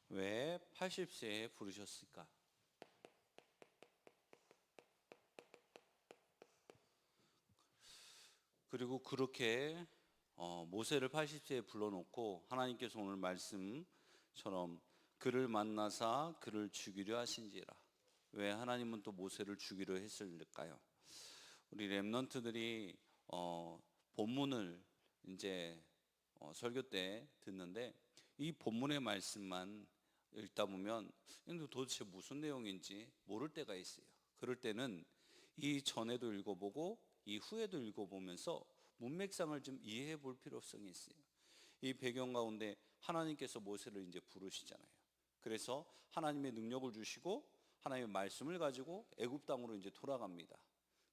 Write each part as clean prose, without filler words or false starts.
왜 80세에 부르셨을까? 그리고 그렇게 모세를 80세에 불러놓고 하나님께서 오늘 말씀처럼 그를 만나사 그를 죽이려 하신지라. 왜 하나님은 또 모세를 죽이려 했을까요? 우리 렘넌트들이 본문을 이제 설교 때 듣는데 이 본문의 말씀만 읽다 보면 도대체 무슨 내용인지 모를 때가 있어요. 그럴 때는 이 전에도 읽어보고 이 후에도 읽어보면서 문맥상을 좀 이해해 볼 필요성이 있어요. 이 배경 가운데 하나님께서 모세를 이제 부르시잖아요. 그래서 하나님의 능력을 주시고 하나님의 말씀을 가지고 애굽 땅으로 이제 돌아갑니다.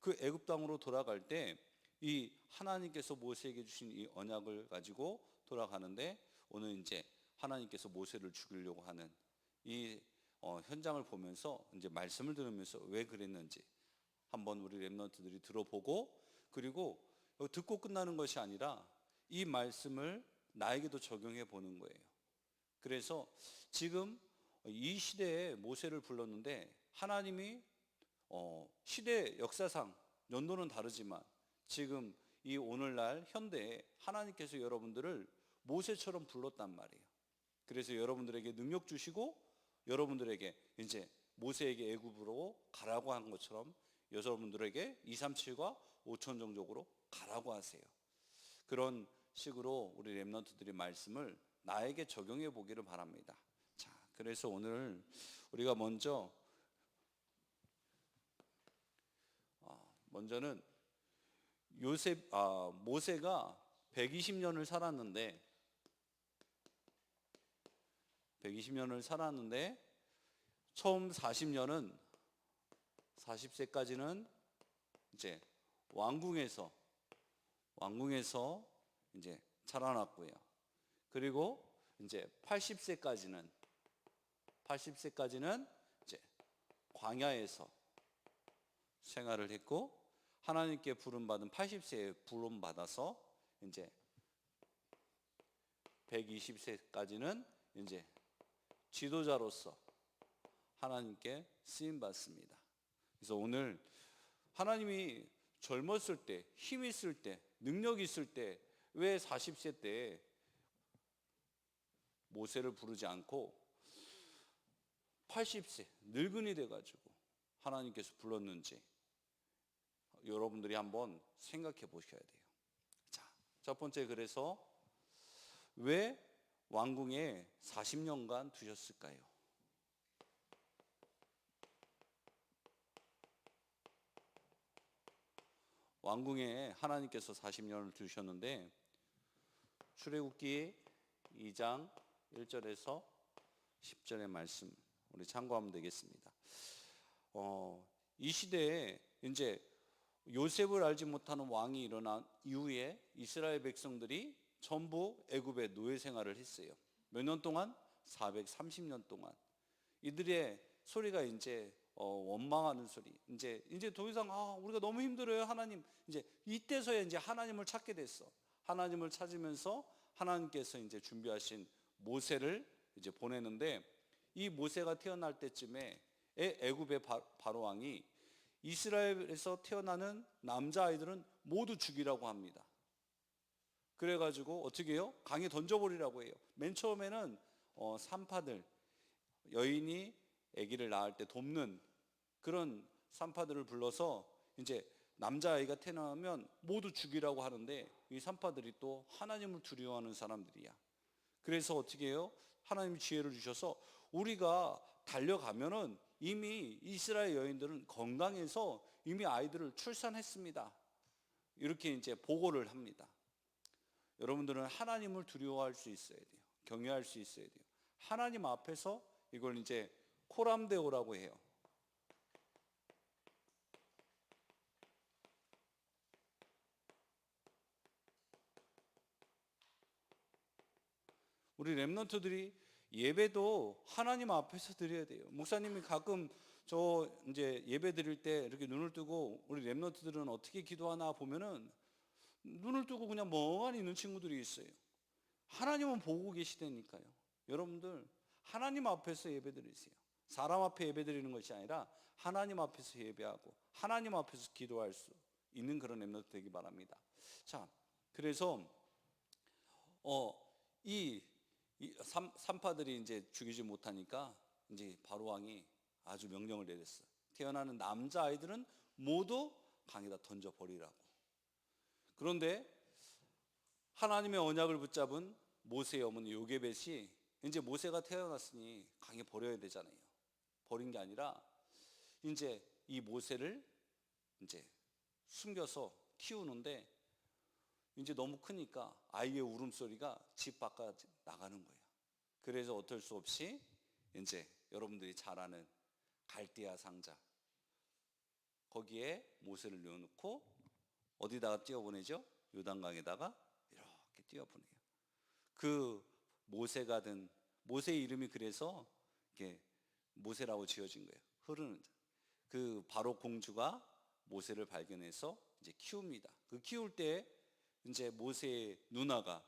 그 애굽 땅으로 돌아갈 때 이 하나님께서 모세에게 주신 이 언약을 가지고 돌아가는데 오늘 이제 하나님께서 모세를 죽이려고 하는 이 현장을 보면서 이제 말씀을 들으면서 왜 그랬는지 한번 우리 렘넌트들이 들어보고, 그리고 듣고 끝나는 것이 아니라 이 말씀을 나에게도 적용해 보는 거예요. 그래서 지금 이 시대에 모세를 불렀는데 하나님이 시대 역사상 연도는 다르지만 지금 이 오늘날 현대에 하나님께서 여러분들을 모세처럼 불렀단 말이에요. 그래서 여러분들에게 능력 주시고 여러분들에게 이제 모세에게 애굽으로 가라고 한 것처럼 여러분들에게 237과 5천 정적으로 가라고 하세요. 그런 식으로 우리 렘넌트들이 말씀을 나에게 적용해 보기를 바랍니다. 자, 그래서 오늘 우리가 먼저는 모세가 120년을 살았는데 처음 40세까지는 이제 왕궁에서 이제 자라났고요. 그리고 이제 80세까지는 이제 광야에서 생활을 했고, 하나님께 부름받은 80세에 부름받아서 이제 120세까지는 이제 지도자로서 하나님께 쓰임 받습니다. 그래서 오늘 하나님이 젊었을 때, 힘 있을 때, 능력 있을 때 왜 40세 때 모세를 부르지 않고 80세 늙은이 돼가지고 하나님께서 불렀는지 여러분들이 한번 생각해 보셔야 돼요. 자, 첫 번째, 그래서 왜 왕궁에 40년간 두셨을까요? 왕궁에 하나님께서 40년을 두셨는데 출애굽기 2장 1절에서 10절의 말씀 우리 참고하면 되겠습니다. 이 시대에 이제 요셉을 알지 못하는 왕이 일어난 이후에 이스라엘 백성들이 전부 애굽의 노예 생활을 했어요. 몇 년 동안? 430년 동안. 이들의 소리가 이제 원망하는 소리. 이제 더 이상 우리가 너무 힘들어요, 하나님. 이제 이때서야 이제 하나님을 찾게 됐어. 하나님을 찾으면서 하나님께서 이제 준비하신 모세를 이제 보내는데, 이 모세가 태어날 때쯤에 애굽의 바로 왕이 이스라엘에서 태어나는 남자아이들은 모두 죽이라고 합니다. 그래가지고 어떻게 해요? 강에 던져버리라고 해요. 맨 처음에는 산파들, 여인이 아기를 낳을 때 돕는 그런 산파들을 불러서 이제 남자아이가 태어나면 모두 죽이라고 하는데, 이 산파들이 또 하나님을 두려워하는 사람들이야. 그래서 어떻게 해요? 하나님이 지혜를 주셔서 우리가 달려가면은 이미 이스라엘 여인들은 건강해서 이미 아이들을 출산했습니다. 이렇게 이제 보고를 합니다. 여러분들은 하나님을 두려워할 수 있어야 돼요. 경외할 수 있어야 돼요. 하나님 앞에서 이걸 이제 코람데오라고 해요. 우리 렘넌트들이 예배도 하나님 앞에서 드려야 돼요. 목사님이 가끔 저 이제 예배 드릴 때 이렇게 눈을 뜨고 우리 렘넌트들은 어떻게 기도하나 보면은 눈을 뜨고 그냥 멍하니 있는 친구들이 있어요. 하나님은 보고 계시다니까요. 여러분들, 하나님 앞에서 예배드리세요. 사람 앞에 예배드리는 것이 아니라 하나님 앞에서 예배하고 하나님 앞에서 기도할 수 있는 그런 렘넌트 되기 바랍니다. 자, 그래서 이 산파들이 이제 죽이지 못하니까 이제 바로 왕이 아주 명령을 내렸어요. 태어나는 남자 아이들은 모두 강에다 던져 버리라고. 그런데 하나님의 언약을 붙잡은 모세의 어머니 요게벳이 이제 모세가 태어났으니 강에 버려야 되잖아요. 버린 게 아니라 이제 이 모세를 이제 숨겨서 키우는데 이제 너무 크니까 아이의 울음소리가 집 밖까지 나가는 거예요. 그래서 어쩔 수 없이 이제 여러분들이 잘 아는 갈대아 상자 거기에 모세를 넣어놓고 어디다가 띄워보내죠? 요단강에다가 이렇게 띄워보내요. 그 모세가 든 모세의 이름이 그래서 이렇게 모세라고 지어진 거예요. 흐르는 자. 그 바로 공주가 모세를 발견해서 이제 키웁니다. 그 키울 때 이제 모세의 누나가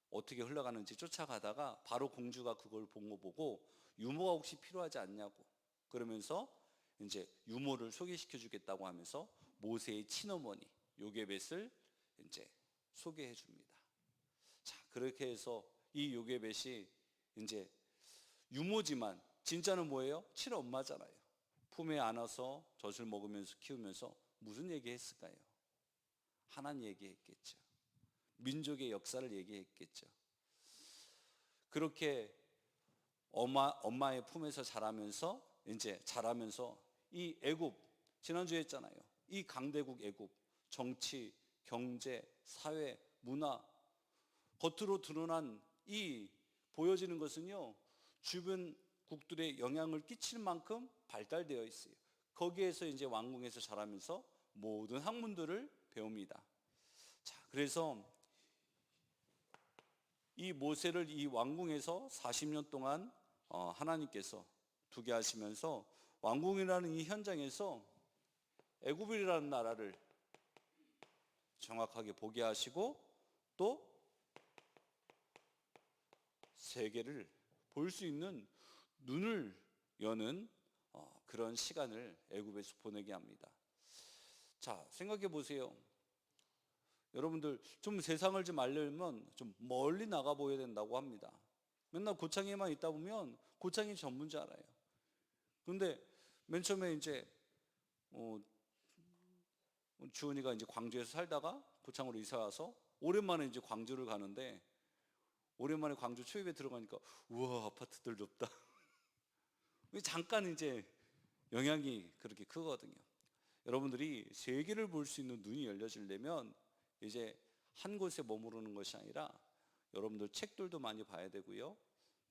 어떻게 흘러가는지 쫓아가다가 바로 공주가 그걸 본 거 보고 유모가 혹시 필요하지 않냐고 그러면서 이제 유모를 소개시켜 주겠다고 하면서 모세의 친어머니 요게벳을 이제 소개해 줍니다. 자, 그렇게 해서 이 요게벳이 이제 유모지만 진짜는 뭐예요? 친엄마잖아요. 품에 안아서 젖을 먹으면서 키우면서 무슨 얘기했을까요? 하나님 얘기했겠죠. 민족의 역사를 얘기했겠죠. 그렇게 엄마의 품에서 자라면서 이 애굽 지난주에 했잖아요. 이 강대국 애굽 정치, 경제, 사회, 문화 겉으로 드러난 이 보여지는 것은요 주변 국들의 영향을 끼칠 만큼 발달되어 있어요. 거기에서 이제 왕궁에서 자라면서 모든 학문들을 배웁니다. 자, 그래서 이 모세를 이 왕궁에서 40년 동안 하나님께서 두게 하시면서 왕궁이라는 이 현장에서 애굽이라는 나라를 정확하게 보게 하시고 또 세계를 볼 수 있는 눈을 여는 그런 시간을 애굽에서 보내게 합니다. 자, 생각해 보세요. 여러분들 좀 세상을 좀 알려면 좀 멀리 나가 보여야 된다고 합니다. 맨날 고창에만 있다 보면 고창이 전문지 알아요. 그런데 맨 처음에 이제 주은이가 이제 광주에서 살다가 고창으로 이사 와서 오랜만에 이제 광주를 가는데 오랜만에 광주 초입에 들어가니까 우와 아파트들 높다. 잠깐 이제 영향이 그렇게 크거든요. 여러분들이 세계를 볼 수 있는 눈이 열려지려면 이제 한 곳에 머무르는 것이 아니라 여러분들 책들도 많이 봐야 되고요.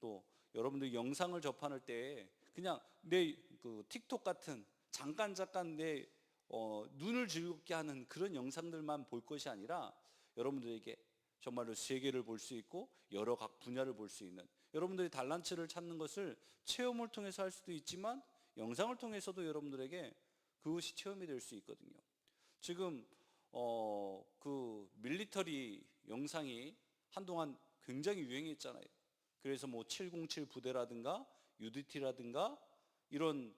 또 여러분들 영상을 접할 때 그냥 내 그 틱톡 같은 잠깐 내 눈을 즐겁게 하는 그런 영상들만 볼 것이 아니라 여러분들에게 정말로 세계를 볼 수 있고 여러 각 분야를 볼 수 있는 여러분들이 달란트를 찾는 것을 체험을 통해서 할 수도 있지만 영상을 통해서도 여러분들에게 그것이 체험이 될 수 있거든요. 지금 그 밀리터리 영상이 한동안 굉장히 유행했잖아요. 그래서 뭐 707 부대라든가 UDT라든가 이런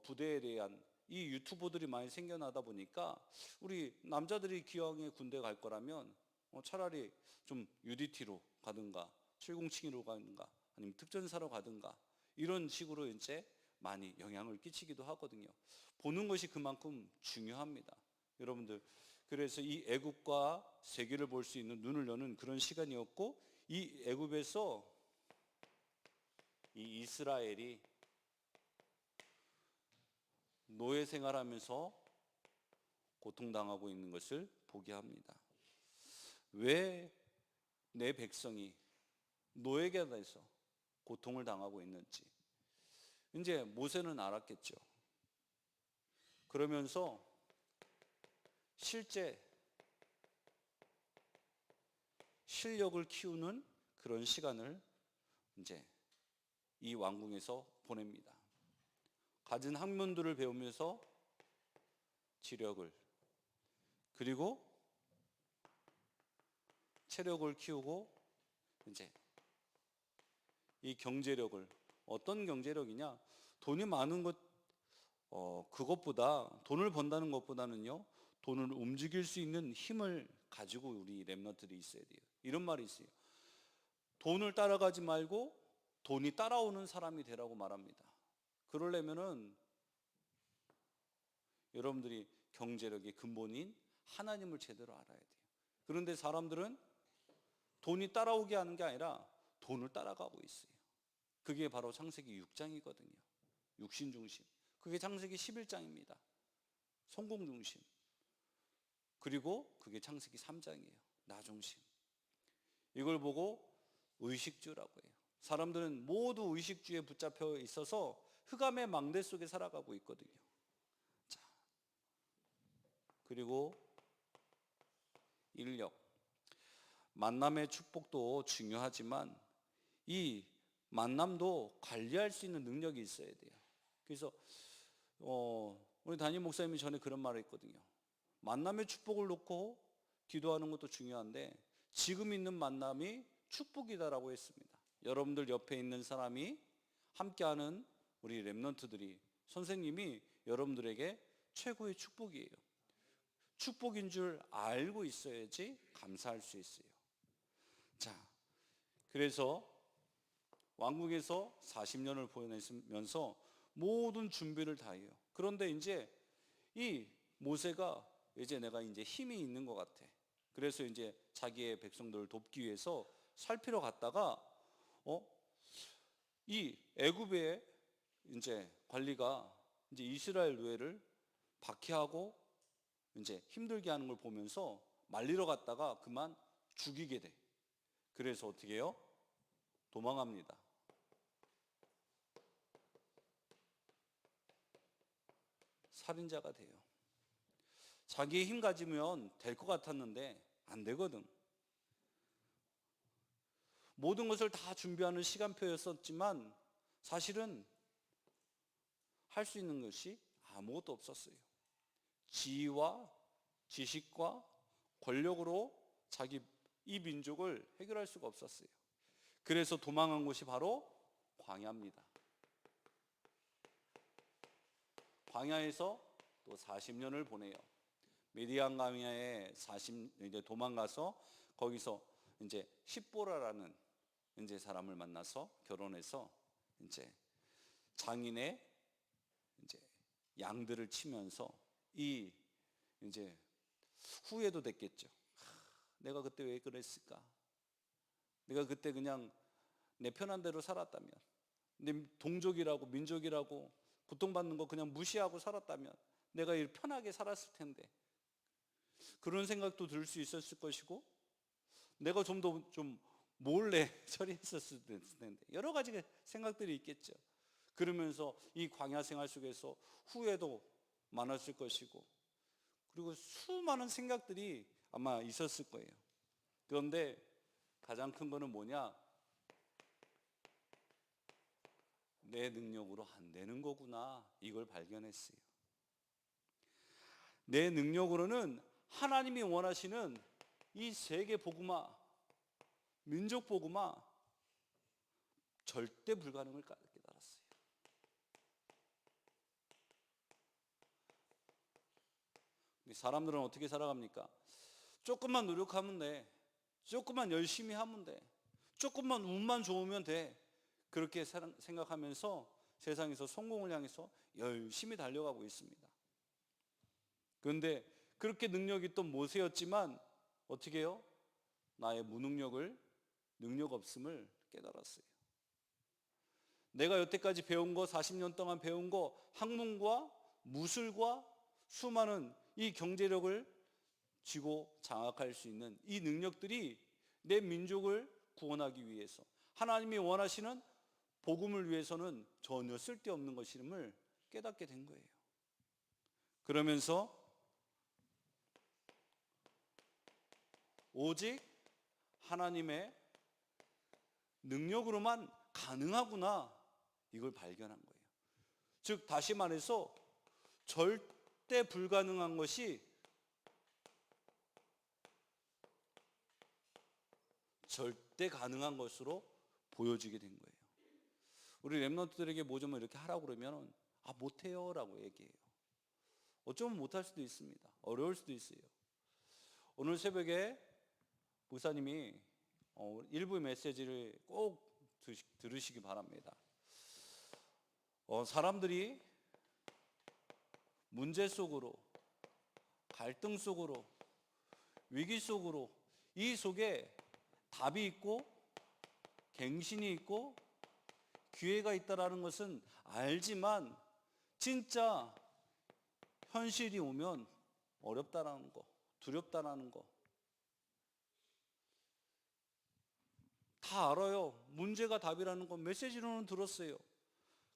부대에 대한 이 유튜버들이 많이 생겨나다 보니까 우리 남자들이 기왕에 군대 갈 거라면 차라리 좀 UDT로 가든가 707로 가든가 아니면 특전사로 가든가 이런 식으로 이제 많이 영향을 끼치기도 하거든요. 보는 것이 그만큼 중요합니다. 여러분들 그래서 이 애굽과 세계를 볼 수 있는 눈을 여는 그런 시간이었고 이 애굽에서 이 이스라엘이 노예 생활하면서 고통당하고 있는 것을 보게 합니다. 왜 내 백성이 노예가 돼서 고통을 당하고 있는지 이제 모세는 알았겠죠. 그러면서 실제 실력을 키우는 그런 시간을 이제 이 왕궁에서 보냅니다. 가진 학문들을 배우면서 지력을 그리고 체력을 키우고 이제 이 경제력을 어떤 경제력이냐? 돈이 많은 것, 그것보다, 돈을 번다는 것보다는요, 돈을 움직일 수 있는 힘을 가지고 우리 렘넌트들이 있어야 돼요. 이런 말이 있어요. 돈을 따라가지 말고 돈이 따라오는 사람이 되라고 말합니다. 그러려면은 여러분들이 경제력의 근본인 하나님을 제대로 알아야 돼요. 그런데 사람들은 돈이 따라오게 하는 게 아니라 돈을 따라가고 있어요. 그게 바로 창세기 6장이거든요. 육신 중심. 그게 창세기 11장입니다. 성공 중심. 그리고 그게 창세기 3장이에요. 나 중심. 이걸 보고 의식주라고 해요. 사람들은 모두 의식주에 붙잡혀 있어서 흑암의 망대 속에 살아가고 있거든요. 자, 그리고 인력. 만남의 축복도 중요하지만 이 만남도 관리할 수 있는 능력이 있어야 돼요. 그래서 우리 담임 목사님이 전에 그런 말을 했거든요. 만남의 축복을 놓고 기도하는 것도 중요한데 지금 있는 만남이 축복이다라고 했습니다. 여러분들 옆에 있는 사람이 함께하는 우리 렘넌트들이, 선생님이 여러분들에게 최고의 축복이에요. 축복인 줄 알고 있어야지 감사할 수 있어요. 자, 그래서 왕궁에서 40년을 보내면서 모든 준비를 다 해요. 그런데 이제 이 모세가 이제 내가 이제 힘이 있는 것 같아. 그래서 이제 자기의 백성들을 돕기 위해서 살피러 갔다가 이 애굽의 이제 관리가 이제 이스라엘 노예를 박해하고 이제 힘들게 하는 걸 보면서 말리러 갔다가 그만 죽이게 돼. 그래서 어떻게 해요? 도망합니다. 살인자가 돼요. 자기의 힘 가지면 될 것 같았는데 안 되거든. 모든 것을 다 준비하는 시간표였었지만 사실은 할 수 있는 것이 아무것도 없었어요. 지위와 지식과 권력으로 자기 이 민족을 해결할 수가 없었어요. 그래서 도망한 곳이 바로 광야입니다. 광야에서 또 40년을 보내요. 미디안 광야에 이제 도망가서 거기서 이제 십보라라는 이제 사람을 만나서 결혼해서 이제 장인의 이제 양들을 치면서 이 이제 후회도 됐겠죠. 내가 그때 왜 그랬을까? 내가 그때 그냥 내 편한 대로 살았다면, 내 동족이라고 민족이라고 고통받는 거 그냥 무시하고 살았다면 내가 이렇게 편하게 살았을 텐데, 그런 생각도 들 수 있었을 것이고, 내가 좀 더 좀 몰래 처리했었을 텐데, 여러 가지 생각들이 있겠죠. 그러면서 이 광야 생활 속에서 후회도 많았을 것이고, 그리고 수많은 생각들이 아마 있었을 거예요. 그런데 가장 큰 거는 뭐냐? 내 능력으로 안 되는 거구나, 이걸 발견했어요. 내 능력으로는 하나님이 원하시는 이 세계 복음화, 민족 복음화 절대 불가능을 깨달았어요. 사람들은 어떻게 살아갑니까? 조금만 노력하면 돼. 조금만 열심히 하면 돼. 조금만 운만 좋으면 돼. 그렇게 생각하면서 세상에서 성공을 향해서 열심히 달려가고 있습니다. 그런데 그렇게 능력 있던 모세였지만 어떻게 해요? 나의 무능력을, 능력 없음을 깨달았어요. 내가 여태까지 배운 거, 40년 동안 배운 거, 학문과 무술과 수많은 이 경제력을 쥐고 장악할 수 있는 이 능력들이 내 민족을 구원하기 위해서, 하나님이 원하시는 복음을 위해서는 전혀 쓸데없는 것임을 깨닫게 된 거예요. 그러면서 오직 하나님의 능력으로만 가능하구나, 이걸 발견한 거예요. 즉 다시 말해서 절대 불가능한 것이 절대 가능한 것으로 보여지게 된 거예요. 우리 렘넌트들에게 뭐 좀 이렇게 하라고 그러면 못해요 라고 얘기해요. 어쩌면 못할 수도 있습니다. 어려울 수도 있어요. 오늘 새벽에 목사님이 일부 메시지를 꼭 들으시기 바랍니다. 사람들이 문제 속으로, 갈등 속으로, 위기 속으로, 이 속에 답이 있고 갱신이 있고 기회가 있다라는 것은 알지만 진짜 현실이 오면 어렵다라는 거, 두렵다라는 거 다 알아요. 문제가 답이라는 거 메시지로는 들었어요.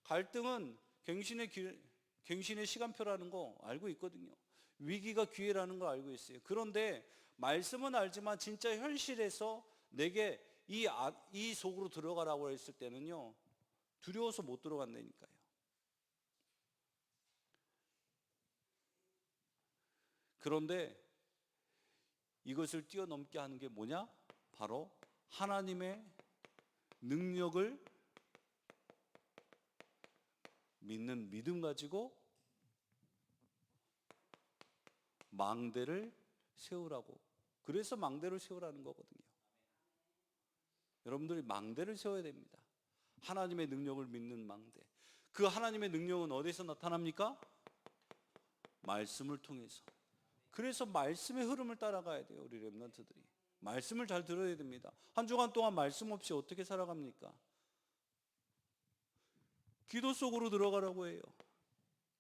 갈등은 갱신의 시간표라는 거 알고 있거든요. 위기가 기회라는 거 알고 있어요. 그런데 말씀은 알지만 진짜 현실에서 내게 이 속으로 들어가라고 했을 때는요, 두려워서 못 들어간다니까요. 그런데 이것을 뛰어넘게 하는 게 뭐냐? 바로 하나님의 능력을 믿는 믿음 가지고 망대를 세우라고. 그래서 망대를 세우라는 거거든요. 여러분들이 망대를 세워야 됩니다. 하나님의 능력을 믿는 망대. 그 하나님의 능력은 어디서 나타납니까? 말씀을 통해서. 그래서 말씀의 흐름을 따라가야 돼요. 우리 렘넌트들이 말씀을 잘 들어야 됩니다. 한 주간 동안 말씀 없이 어떻게 살아갑니까? 기도 속으로 들어가라고 해요.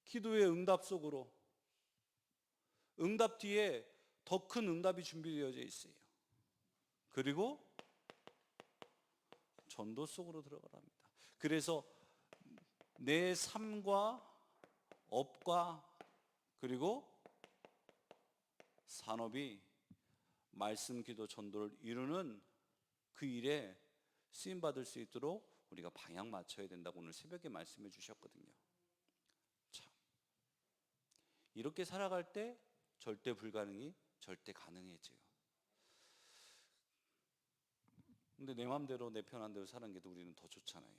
기도의 응답 속으로. 응답 뒤에 더 큰 응답이 준비되어져 있어요. 그리고 전도 속으로 들어가랍니다. 그래서 내 삶과 업과 그리고 산업이 말씀, 기도, 전도를 이루는 그 일에 쓰임받을 수 있도록 우리가 방향 맞춰야 된다고 오늘 새벽에 말씀해 주셨거든요. 참, 이렇게 살아갈 때 절대 불가능이 절대 가능해져요. 근데 내 마음대로 내 편한 대로 사는 게 우리는 더 좋잖아요.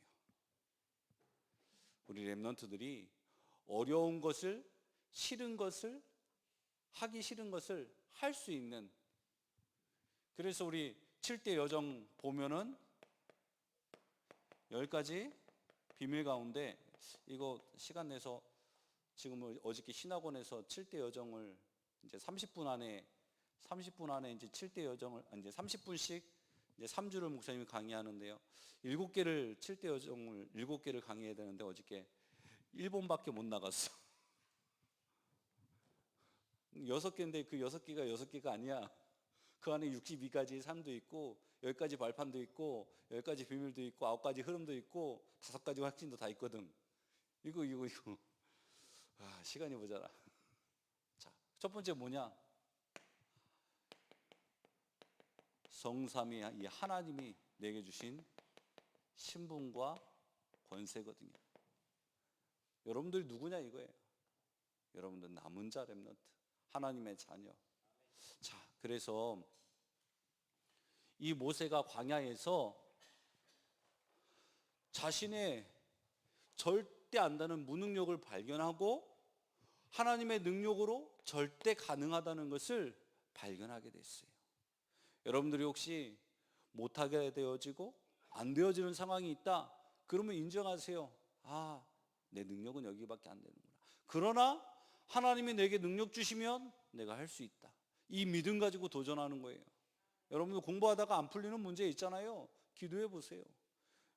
우리 렘넌트들이 어려운 것을, 싫은 것을, 하기 싫은 것을 할 수 있는, 그래서 우리 7대 여정 보면은 10가지 비밀 가운데 이거 시간 내서 지금 어저께 신학원에서 7대 여정을 이제 30분 안에 이제 7대 여정을 이제 30분씩 이제 3주를 목사님이 강의하는데요. 7대 여정을 7개를 강의해야 되는데 어저께 1번밖에 못 나갔어. 6개인데 그 6개가 6개가 아니야. 그 안에 62가지 산도 있고 10가지 발판도 있고 10가지 비밀도 있고 9가지 흐름도 있고 5가지 확신도 다 있거든. 이거 시간이 모자라. 자, 첫 번째 뭐냐? 성삼위 이 하나님이 내게 주신 신분과 권세거든요. 여러분들이 누구냐 이거예요. 여러분들 남은 자 렘넌트, 하나님의 자녀. 자, 그래서 이 모세가 광야에서 자신의 절대 안 되는 무능력을 발견하고 하나님의 능력으로 절대 가능하다는 것을 발견하게 됐어요. 여러분들이 혹시 못하게 되어지고 안 되어지는 상황이 있다, 그러면 인정하세요. 내 능력은 여기밖에 안 되는구나. 그러나 하나님이 내게 능력 주시면 내가 할 수 있다. 이 믿음 가지고 도전하는 거예요. 여러분들 공부하다가 안 풀리는 문제 있잖아요. 기도해 보세요.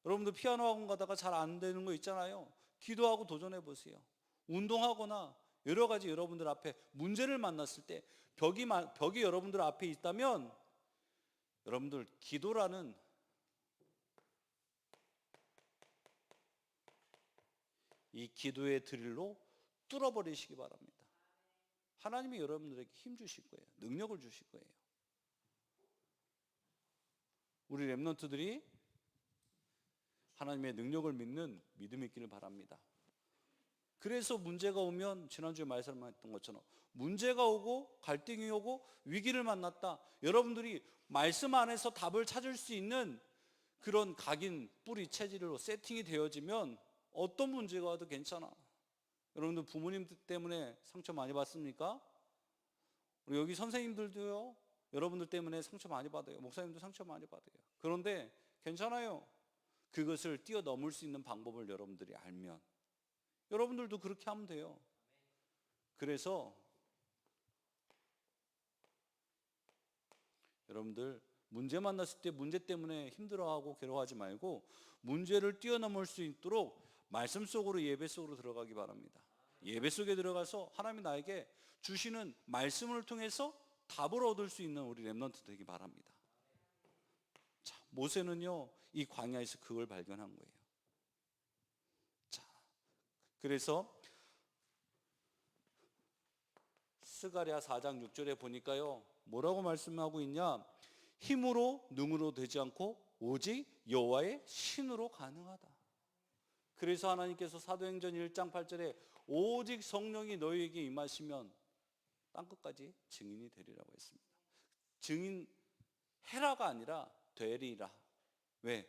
여러분들 피아노 학원 가다가 잘 안 되는 거 있잖아요. 기도하고 도전해 보세요. 운동하거나 여러 가지 여러분들 앞에 문제를 만났을 때 벽이 여러분들 앞에 있다면 여러분들 기도라는 이 기도의 드릴로 뚫어버리시기 바랍니다. 하나님이 여러분들에게 힘 주실 거예요. 능력을 주실 거예요. 우리 렘넌트들이 하나님의 능력을 믿는 믿음이 있기를 바랍니다. 그래서 문제가 오면 지난주에 말씀했던 것처럼 문제가 오고 갈등이 오고 위기를 만났다. 여러분들이 말씀 안에서 답을 찾을 수 있는 그런 각인 뿌리 체질로 세팅이 되어지면 어떤 문제가 와도 괜찮아. 여러분들 부모님 때문에 상처 많이 받습니까? 우리 여기 선생님들도요, 여러분들 때문에 상처 많이 받아요. 목사님도 상처 많이 받아요. 그런데 괜찮아요. 그것을 뛰어넘을 수 있는 방법을 여러분들이 알면 여러분들도 그렇게 하면 돼요. 그래서 여러분들 문제 만났을 때 문제 때문에 힘들어하고 괴로워하지 말고 문제를 뛰어넘을 수 있도록 말씀 속으로, 예배 속으로 들어가기 바랍니다. 예배 속에 들어가서 하나님이 나에게 주시는 말씀을 통해서 답을 얻을 수 있는 우리 렘넌트 되기 바랍니다. 자, 모세는요 이 광야에서 그걸 발견한 거예요. 자, 그래서 스가랴 4장 6절에 보니까요 뭐라고 말씀하고 있냐, 힘으로 능으로 되지 않고 오직 여호와의 신으로 가능하다. 그래서 하나님께서 사도행전 1장 8절에 오직 성령이 너희에게 임하시면 땅끝까지 증인이 되리라고 했습니다. 증인해라가 아니라 되리라. 왜?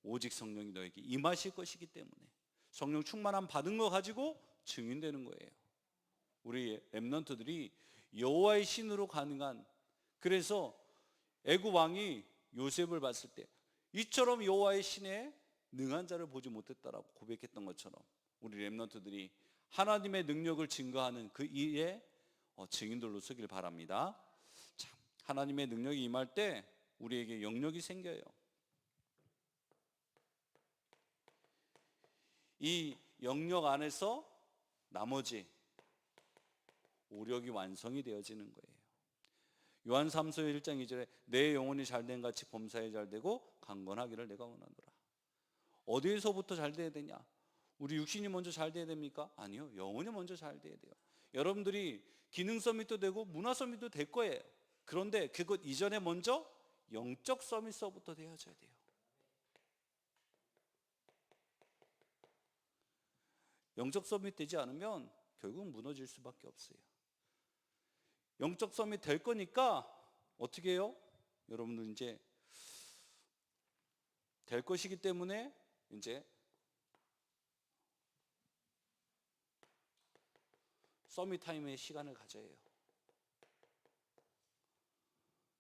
오직 성령이 너에게 임하실 것이기 때문에. 성령 충만함 받은 거 가지고 증인되는 거예요. 우리 렘넌트들이 여호와의 신으로 가능한, 그래서 애굽 왕이 요셉을 봤을 때 이처럼 여호와의 신에 능한 자를 보지 못했다라고 고백했던 것처럼 우리 렘넌트들이 하나님의 능력을 증거하는 그 일에 증인들로 서길 바랍니다. 자, 하나님의 능력이 임할 때 우리에게 영역이 생겨요. 이 영역 안에서 나머지 오력이 완성이 되어지는 거예요. 요한 3서 1장 2절에 내 영혼이 잘된 같이 범사에 잘되고 강건하기를 내가 원하노라. 어디에서부터 잘 돼야 되냐? 우리 육신이 먼저 잘 돼야 됩니까? 아니요, 영혼이 먼저 잘 돼야 돼요. 여러분들이 기능 서밋도 되고 문화 서밋도 될 거예요. 그런데 그것 이전에 먼저 영적 서밋서부터 되어져야 돼요. 영적 서밋 되지 않으면 결국 무너질 수밖에 없어요. 영적 서밋 될 거니까 어떻게 해요? 여러분들 이제 될 것이기 때문에 이제 서밋 타임의 시간을 가져야 해요.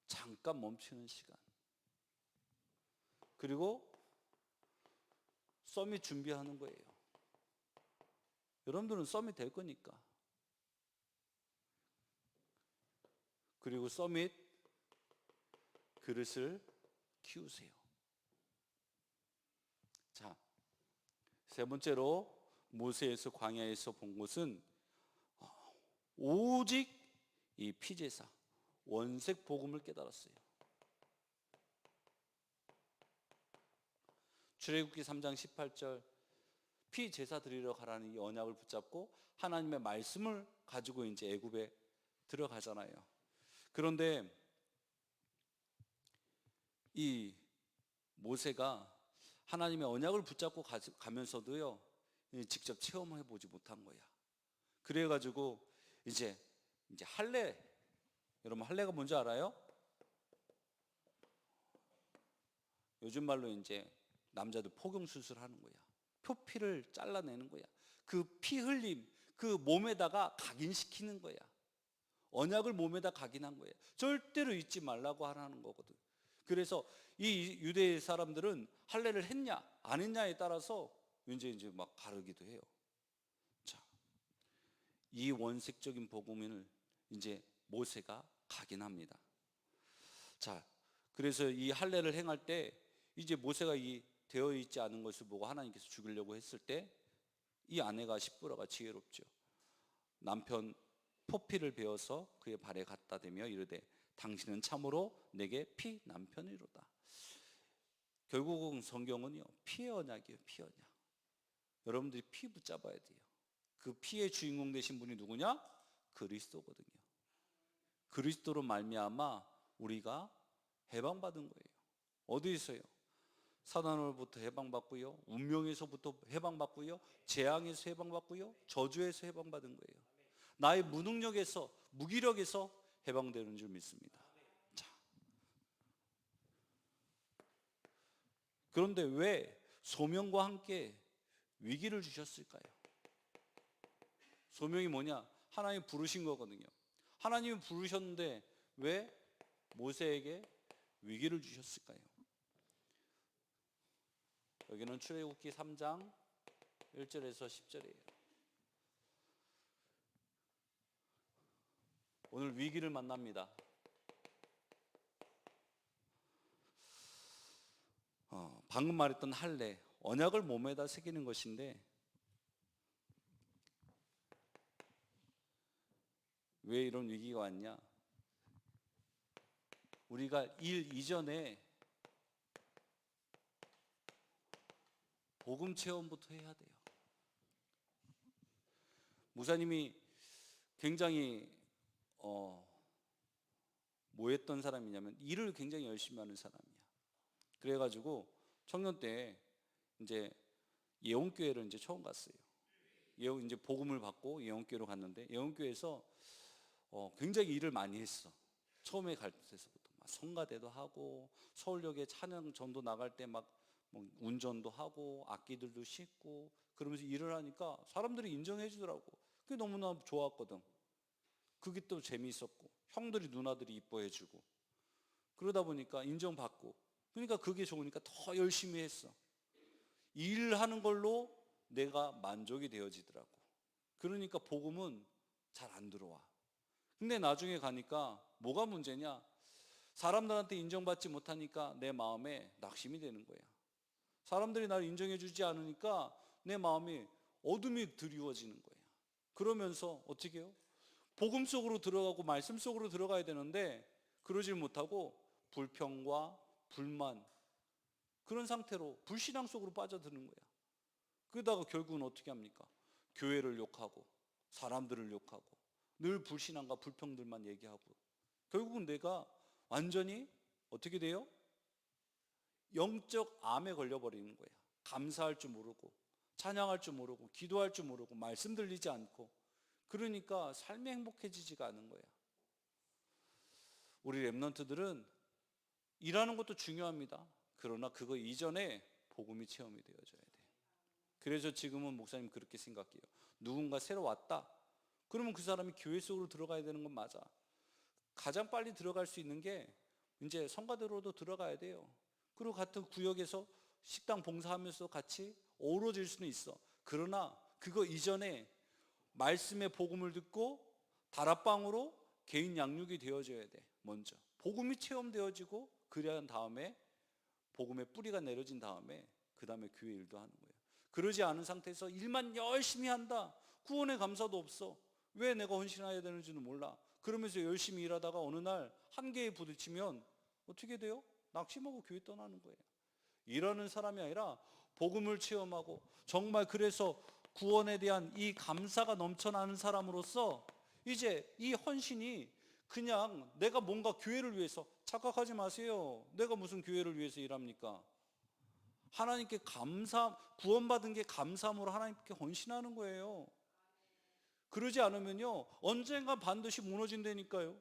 잠깐 멈추는 시간. 그리고 서밋 준비하는 거예요. 여러분들은 서밋 될 거니까. 그리고 서밋 그릇을 키우세요. 자, 세 번째로 모세에서 광야에서 본 것은 오직 이 피제사, 원색 복음을 깨달았어요. 출애굽기 3장 18절 피제사 드리러 가라는 이 언약을 붙잡고 하나님의 말씀을 가지고 이제 애굽에 들어가잖아요. 그런데 이 모세가 하나님의 언약을 붙잡고 가면서도요 직접 체험해 보지 못한 거야. 그래가지고 이제 할례, 여러분 할례가 뭔지 알아요? 요즘 말로 이제 남자들 포경 수술하는 거야. 표피를 잘라내는 거야. 그 피 흘림, 그 몸에다가 각인시키는 거야. 언약을 몸에다 각인한 거예요. 절대로 잊지 말라고 하라는 거거든. 그래서 이 유대 사람들은 할례를 했냐 안 했냐에 따라서 이제 막 가르기도 해요. 자, 이 원색적인 복음을 이제 모세가 각인합니다. 자, 그래서 이 할례를 행할 때 이제 모세가 이 되어 있지 않은 것을 보고 하나님께서 죽이려고 했을 때 이 아내가 십부라가 지혜롭죠. 남편 포피를 베어서 그의 발에 갖다 대며 이르되 당신은 참으로 내게 피 남편이로다. 결국은 성경은요 피의 언약이에요. 피의 언약. 여러분들이 피 붙잡아야 돼요. 그 피의 주인공 되신 분이 누구냐? 그리스도거든요. 그리스도로 말미암아 우리가 해방받은 거예요. 어디에서요? 사단으로부터 해방받고요, 운명에서부터 해방받고요, 재앙에서 해방받고요, 저주에서 해방받은 거예요. 나의 무능력에서, 무기력에서 해방되는 줄 믿습니다. 자, 그런데 왜 소명과 함께 위기를 주셨을까요? 소명이 뭐냐? 하나님 부르신 거거든요. 하나님이 부르셨는데 왜 모세에게 위기를 주셨을까요? 여기는 출애굽기 3장 1절에서 10절이에요. 오늘 위기를 만납니다. 방금 말했던 할례, 언약을 몸에다 새기는 것인데 왜 이런 위기가 왔냐? 우리가 일 이전에 복음 체험부터 해야 돼요. 목사님이 굉장히 뭐 했던 사람이냐면 일을 굉장히 열심히 하는 사람이야. 그래가지고 청년 때 이제 예원교회를 이제 처음 갔어요. 이제 복음을 받고 예원교회로 갔는데 예원교회에서 굉장히 일을 많이 했어. 처음에 갈 때서부터 막 성가대도 하고 서울역에 찬양 전도 나갈 때 막 뭐 운전도 하고 악기들도 싣고 그러면서 일을 하니까 사람들이 인정해 주더라고. 그게 너무나 좋았거든. 그게 또 재미있었고 형들이 누나들이 이뻐해 주고 그러다 보니까 인정받고 그러니까 그게 좋으니까 더 열심히 했어. 일하는 걸로 내가 만족이 되어지더라고. 그러니까 복음은 잘 안 들어와. 근데 나중에 가니까 뭐가 문제냐? 사람들한테 인정받지 못하니까 내 마음에 낙심이 되는 거야. 사람들이 나를 인정해 주지 않으니까 내 마음이 어둠이 드리워지는 거야. 그러면서 어떻게 해요? 복음 속으로 들어가고 말씀 속으로 들어가야 되는데 그러질 못하고 불평과 불만 그런 상태로 불신앙 속으로 빠져드는 거야. 그러다가 결국은 어떻게 합니까? 교회를 욕하고 사람들을 욕하고 늘 불신앙과 불평들만 얘기하고 결국은 내가 완전히 어떻게 돼요? 영적 암에 걸려버리는 거야. 감사할 줄 모르고 찬양할 줄 모르고 기도할 줄 모르고 말씀 들리지 않고 그러니까 삶이 행복해지지가 않은 거야. 우리 랩런트들은 일하는 것도 중요합니다. 그러나 그거 이전에 복음이 체험이 되어져야 돼. 그래서 지금은 목사님 그렇게 생각해요. 누군가 새로 왔다. 그러면 그 사람이 교회 속으로 들어가야 되는 건 맞아. 가장 빨리 들어갈 수 있는 게 이제 성가대로도 들어가야 돼요. 그리고 같은 구역에서 식당 봉사하면서 같이 어우러질 수는 있어. 그러나 그거 이전에 말씀의 복음을 듣고 다락방으로 개인 양육이 되어져야 돼. 먼저 복음이 체험되어지고 그래야 다음에 복음의 뿌리가 내려진 다음에 그 다음에 교회 일도 하는 거예요. 그러지 않은 상태에서 일만 열심히 한다. 구원의 감사도 없어. 왜 내가 헌신해야 되는지는 몰라. 그러면서 열심히 일하다가 어느 날 한계에 부딪히면 어떻게 돼요? 낙심하고 교회 떠나는 거예요. 이러는 사람이 아니라 복음을 체험하고 정말 그래서 구원에 대한 이 감사가 넘쳐나는 사람으로서 이제 이 헌신이 그냥 내가 뭔가 교회를 위해서 착각하지 마세요. 내가 무슨 교회를 위해서 일합니까? 하나님께 구원받은 게 감사함으로 하나님께 헌신하는 거예요. 그러지 않으면요 언젠가 반드시 무너진다니까요.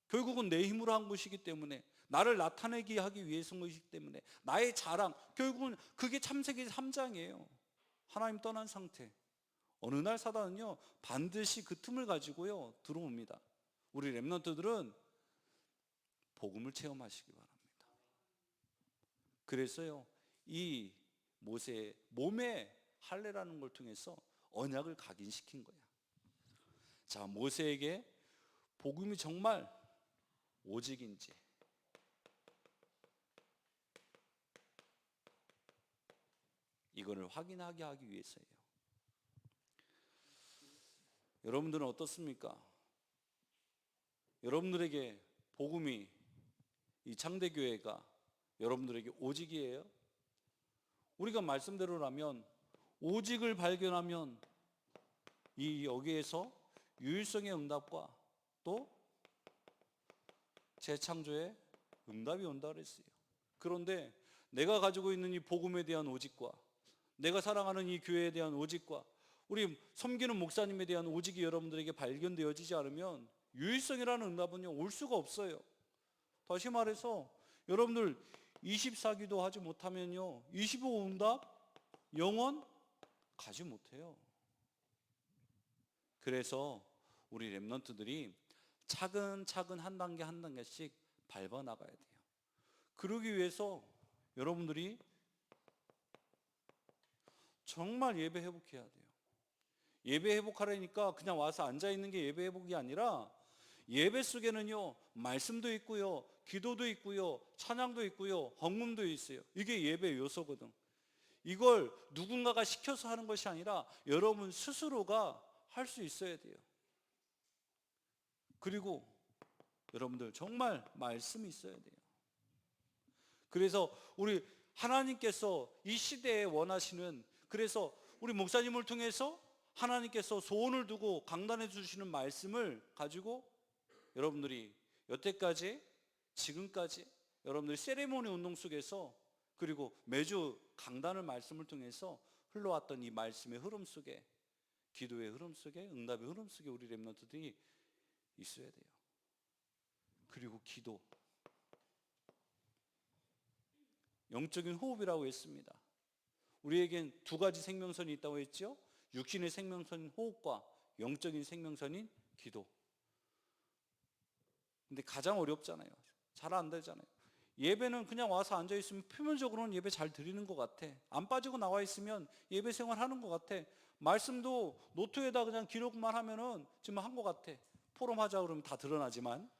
결국은 내 힘으로 한 것이기 때문에 나를 나타내게 하기 위해서인 것이기 때문에 나의 자랑 결국은 그게 창세기 3장이에요. 하나님 떠난 상태. 어느 날 사단은요 반드시 그 틈을 가지고요 들어옵니다. 우리 랩런트들은 복음을 체험하시기 바랍니다. 그래서요 이 모세의 몸의 할례라는 걸 통해서 언약을 각인시킨 거야. 자, 모세에게 복음이 정말 오직인지 이거를 확인하게 하기 위해서예요. 여러분들은 어떻습니까? 여러분들에게 복음이 이 창대교회가 여러분들에게 오직이에요? 우리가 말씀대로라면 오직을 발견하면 이 여기에서 유일성의 응답과 또 재창조의 응답이 온다 그랬어요. 그런데 내가 가지고 있는 이 복음에 대한 오직과 내가 사랑하는 이 교회에 대한 오직과 우리 섬기는 목사님에 대한 오직이 여러분들에게 발견되어지지 않으면 유일성이라는 응답은요 올 수가 없어요. 다시 말해서 여러분들 24기도 하지 못하면요 25응답 영원 가지 못해요. 그래서 우리 렘넌트들이 차근차근 한 단계 한 단계씩 밟아 나가야 돼요. 그러기 위해서 여러분들이 정말 예배 회복해야 돼요. 예배 회복하려니까 그냥 와서 앉아있는 게 예배 회복이 아니라 예배 속에는요 말씀도 있고요 기도도 있고요 찬양도 있고요 헌금도 있어요. 이게 예배 요소거든. 이걸 누군가가 시켜서 하는 것이 아니라 여러분 스스로가 할 수 있어야 돼요. 그리고 여러분들 정말 말씀이 있어야 돼요. 그래서 우리 하나님께서 이 시대에 원하시는, 그래서 우리 목사님을 통해서 하나님께서 소원을 두고 강단해 주시는 말씀을 가지고 여러분들이 여태까지 지금까지 여러분들이 세레모니 운동 속에서 그리고 매주 강단을 말씀을 통해서 흘러왔던 이 말씀의 흐름 속에, 기도의 흐름 속에, 응답의 흐름 속에 우리 렘넌트들이 있어야 돼요. 그리고 기도, 영적인 호흡이라고 했습니다. 우리에겐 두 가지 생명선이 있다고 했죠. 육신의 생명선인 호흡과 영적인 생명선인 기도. 근데 가장 어렵잖아요. 잘 안 되잖아요. 예배는 그냥 와서 앉아있으면 표면적으로는 예배 잘 드리는 것 같아. 안 빠지고 나와 있으면 예배 생활하는 것 같아. 말씀도 노트에다 그냥 기록만 하면은 지금 한 것 같아. 포럼하자 그러면 다 드러나지만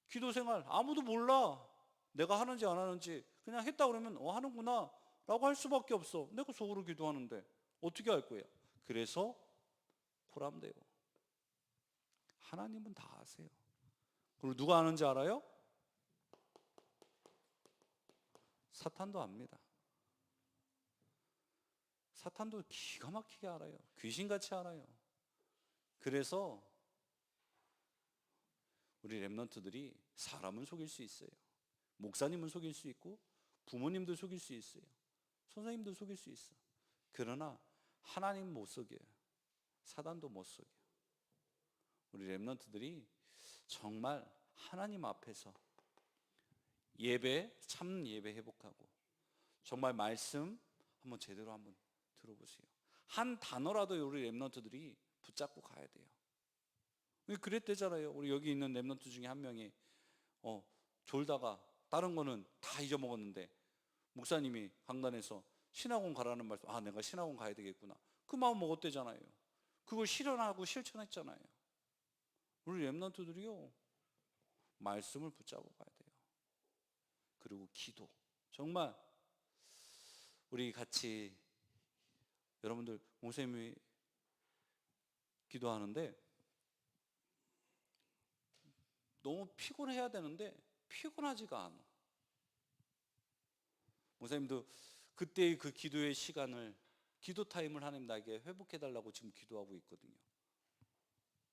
기도 생활 아무도 몰라. 내가 하는지 안 하는지. 그냥 했다 그러면 하는구나 라고 할 수밖에 없어. 내가 속으로 기도하는데 어떻게 할 거야? 그래서 코람데요. 하나님은 다 아세요. 그리고 누가 아는지 알아요? 사탄도 압니다. 사탄도 기가 막히게 알아요. 귀신같이 알아요. 그래서 우리 렘넌트들이 사람은 속일 수 있어요. 목사님은 속일 수 있고 부모님도 속일 수 있어요. 선생님도 속일 수 있어. 그러나 하나님 못 속여요. 사단도 못 속여요. 우리 렘넌트들이 정말 하나님 앞에서 예배, 참 예배 회복하고 정말 말씀 한번 제대로 한번 들어보세요. 한 단어라도 우리 렘넌트들이 붙잡고 가야 돼요. 그랬대잖아요. 우리 여기 있는 렘넌트 중에 한 명이 졸다가 다른 거는 다 잊어먹었는데 목사님이 강단에서 신학원 가라는 말씀, 내가 신학원 가야 되겠구나. 그 마음 먹었대잖아요. 그걸 실현하고 실천했잖아요. 우리 렘넌트들이요 말씀을 붙잡아 가야 돼요. 그리고 기도. 정말 우리 같이 여러분들 목사님이 기도하는데 너무 피곤해야 되는데 피곤하지가 않아. 목사님도 그때의 그 기도의 시간을, 기도 타임을 하나님 나에게 회복해달라고 지금 기도하고 있거든요.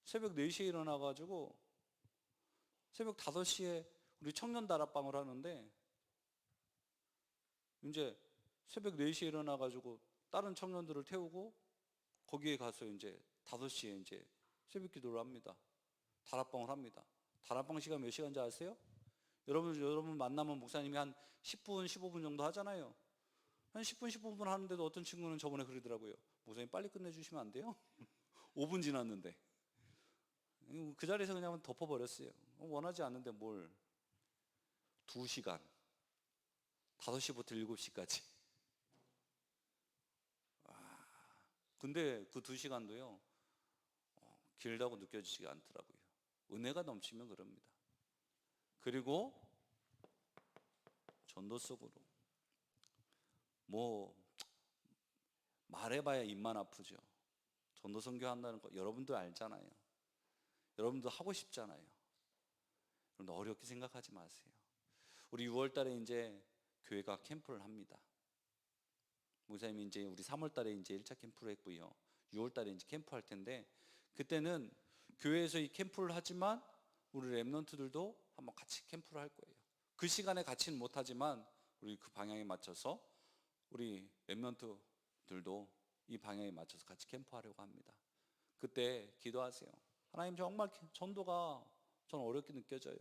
새벽 4시에 일어나가지고 새벽 5시에 우리 청년 다락방을 하는데 이제 새벽 4시에 일어나가지고 다른 청년들을 태우고 거기에 가서 이제 5시에 이제 새벽 기도를 합니다. 다락방을 합니다. 다락방 시간 몇 시간인지 아세요? 여러분 만나면 목사님이 한 10분, 15분 정도 하잖아요. 한 10분, 15분 하는데도 어떤 친구는 저번에 그러더라고요. 목사님 빨리 끝내주시면 안 돼요? 5분 지났는데. 그 자리에서 그냥 덮어버렸어요. 원하지 않는데 뭘 2시간 5시부터 7시까지. 근데 그 2시간도요 길다고 느껴지지가 않더라고요. 은혜가 넘치면 그럽니다. 그리고 전도 속으로 말해봐야 입만 아프죠. 전도 선교한다는 거 여러분도 알잖아요. 여러분도 하고 싶잖아요. 그런데 어렵게 생각하지 마세요. 우리 6월 달에 이제 교회가 캠프를 합니다. 목사님이 이제 우리 3월 달에 이제 1차 캠프를 했고요. 6월 달에 이제 캠프 할 텐데 그때는 교회에서 이 캠프를 하지만 우리 렘넌트들도 한번 같이 캠프를 할 거예요. 그 시간에 같이는 못 하지만 우리 그 방향에 맞춰서 우리 렘넌트들도 이 방향에 맞춰서 같이 캠프하려고 합니다. 그때 기도하세요. 하나님 정말 전도가 전 어렵게 느껴져요.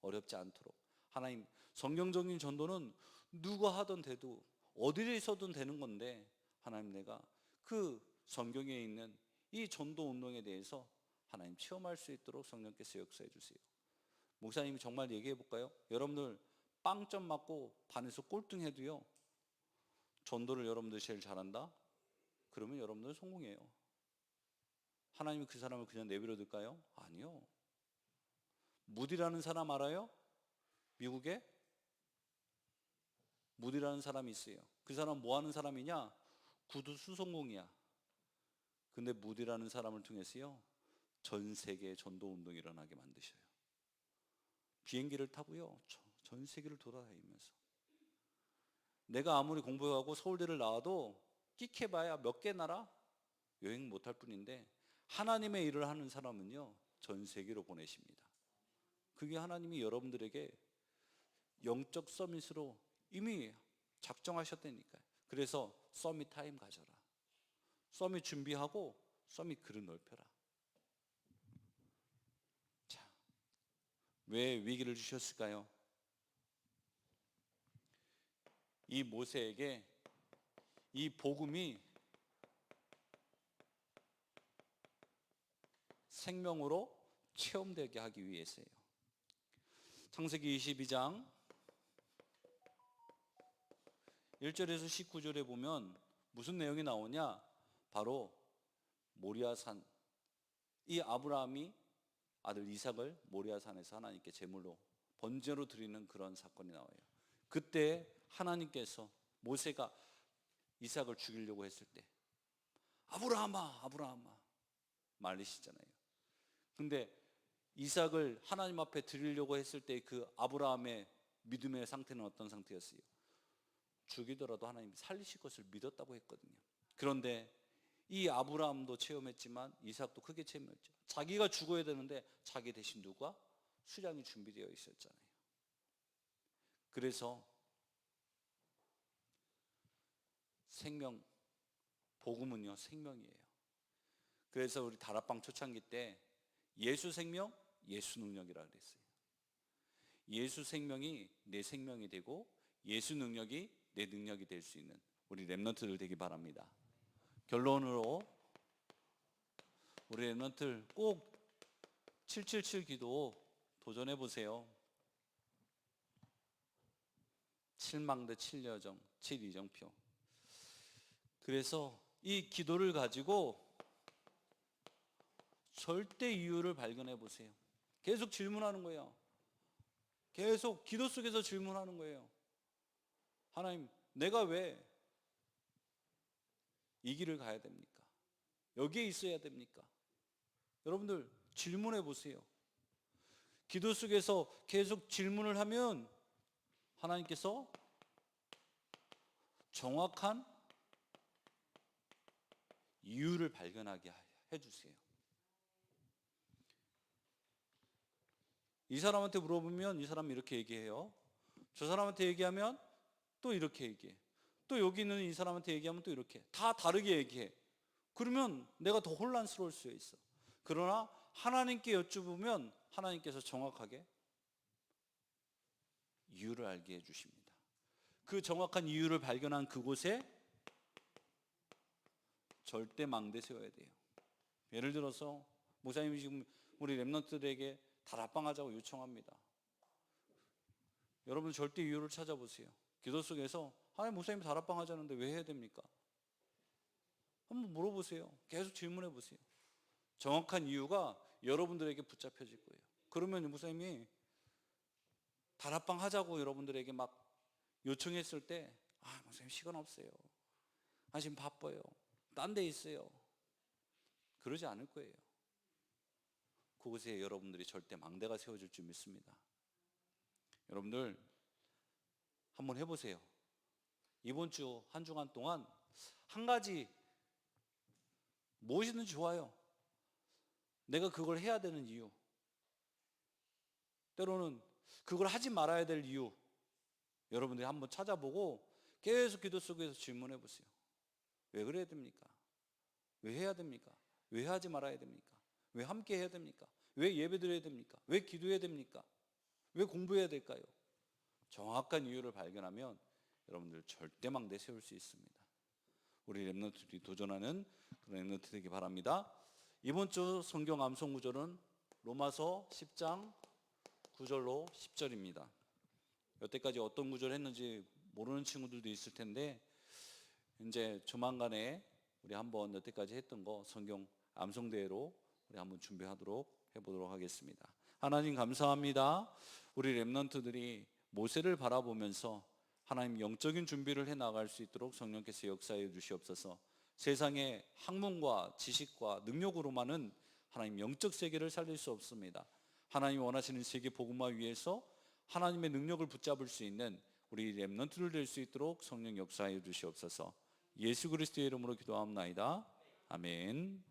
어렵지 않도록 하나님, 성경적인 전도는 누가 하던 돼도 어디에 있어도 되는 건데, 하나님, 내가 그 성경에 있는 이 전도 운동에 대해서 하나님 체험할 수 있도록 성령께서 역사해 주세요. 목사님이 정말 얘기해 볼까요? 여러분들 빵점 맞고 반에서 꼴등해도요, 전도를 여러분들 제일 잘한다? 그러면 여러분들 성공해요. 하나님이 그 사람을 그냥 내버려 둘까요? 아니요. 무디라는 사람 알아요? 미국에 무디라는 사람이 있어요. 그 사람 뭐 하는 사람이냐? 구두 수송공이야. 근데 무디라는 사람을 통해서요, 전 세계에 전도 운동이 일어나게 만드셔요. 비행기를 타고요, 전 세계를 돌아다니면서. 내가 아무리 공부하고 서울대를 나와도 끽해봐야 몇 개 나라 여행 못할 뿐인데, 하나님의 일을 하는 사람은요, 전 세계로 보내십니다. 그게 하나님이 여러분들에게 영적 서밋으로 이미 작정하셨다니까요. 그래서 서밋 타임 가져라. 서밋 준비하고 서밋 그릇 넓혀라. 자, 왜 위기를 주셨을까요? 이 모세에게 이 복음이 생명으로 체험되게 하기 위해서예요. 창세기 22장 1절에서 19절에 보면 무슨 내용이 나오냐? 바로 모리아산, 이 아브라함이 아들 이삭을 모리아산에서 하나님께 제물로 번제로 드리는 그런 사건이 나와요. 그때 하나님께서 모세가 이삭을 죽이려고 했을 때 아브라함아 아브라함아 말리시잖아요. 근데 이삭을 하나님 앞에 드리려고 했을 때 그 아브라함의 믿음의 상태는 어떤 상태였어요? 죽이더라도 하나님이 살리실 것을 믿었다고 했거든요. 그런데 이 아브라함도 체험했지만 이삭도 크게 체험했죠. 자기가 죽어야 되는데 자기 대신 누가? 수량이 준비되어 있었잖아요. 그래서 생명, 복음은요 생명이에요. 그래서 우리 다락방 초창기 때 예수 생명, 예수 능력이라 그랬어요. 예수 생명이 내 생명이 되고 예수 능력이 내 능력이 될 수 있는 우리 렘넌트들 되기 바랍니다. 결론으로 우리 렘넌트들 꼭 777 기도 도전해 보세요. 7망대 7여정 7이정표. 그래서 이 기도를 가지고 절대 이유를 발견해 보세요. 계속 질문하는 거예요. 계속 기도 속에서 질문하는 거예요. 하나님, 내가 왜 이 길을 가야 됩니까? 여기에 있어야 됩니까? 여러분들 질문해 보세요. 기도 속에서 계속 질문을 하면 하나님께서 정확한 이유를 발견하게 해주세요. 이 사람한테 물어보면 이 사람이 이렇게 얘기해요. 저 사람한테 얘기하면 또 이렇게 얘기해. 또 여기 있는 이 사람한테 얘기하면 또 이렇게. 다 다르게 얘기해. 그러면 내가 더 혼란스러울 수 있어. 그러나 하나님께 여쭈보면 하나님께서 정확하게 이유를 알게 해주십니다. 그 정확한 이유를 발견한 그곳에 절대 망대 세워야 돼요. 예를 들어서 목사님이 지금 우리 렘넌트들에게 다락방하자고 요청합니다. 여러분 절대 이유를 찾아보세요. 기도 속에서 하나님, 목사님 다락방 하자는데 왜 해야 됩니까? 한번 물어보세요. 계속 질문해 보세요. 정확한 이유가 여러분들에게 붙잡혀질 거예요. 그러면 목사님이 다락방 하자고 여러분들에게 막 요청했을 때, 아, 목사님 시간 없어요. 아, 지금 바빠요. 딴 데 있어요. 그러지 않을 거예요. 그곳에 여러분들이 절대 망대가 세워질 줄 믿습니다. 여러분들 한번 해보세요. 이번 주 한 주간 동안 한 가지 무엇이든지 좋아요. 내가 그걸 해야 되는 이유, 때로는 그걸 하지 말아야 될 이유, 여러분들이 한번 찾아보고 계속 기도 속에서 질문해 보세요. 왜 그래야 됩니까? 왜 해야 됩니까? 왜 하지 말아야 됩니까? 왜 함께 해야 됩니까? 왜 예배 드려야 됩니까? 왜 기도해야 됩니까? 왜 공부해야 될까요? 정확한 이유를 발견하면 여러분들 절대 망대 세울 수 있습니다. 우리 렘넌트들이 도전하는 그런 렘넌트 되기 바랍니다. 이번 주 성경 암송 구절은 로마서 10장 9절로 10절입니다. 여태까지 어떤 구절 했는지 모르는 친구들도 있을 텐데 이제 조만간에 우리 한번 여태까지 했던 거 성경 암송대회로 우리 한번 준비하도록 해보도록 하겠습니다. 하나님 감사합니다. 우리 렘넌트들이 모세를 바라보면서 하나님 영적인 준비를 해 나갈 수 있도록 성령께서 역사해 주시옵소서. 세상의 학문과 지식과 능력으로만은 하나님 영적 세계를 살릴 수 없습니다. 하나님 원하시는 세계 복음화 위해서 하나님의 능력을 붙잡을 수 있는 우리 렘넌트를 될 수 있도록 성령 역사해 주시옵소서. 예수 그리스도의 이름으로 기도합나이다. 아멘.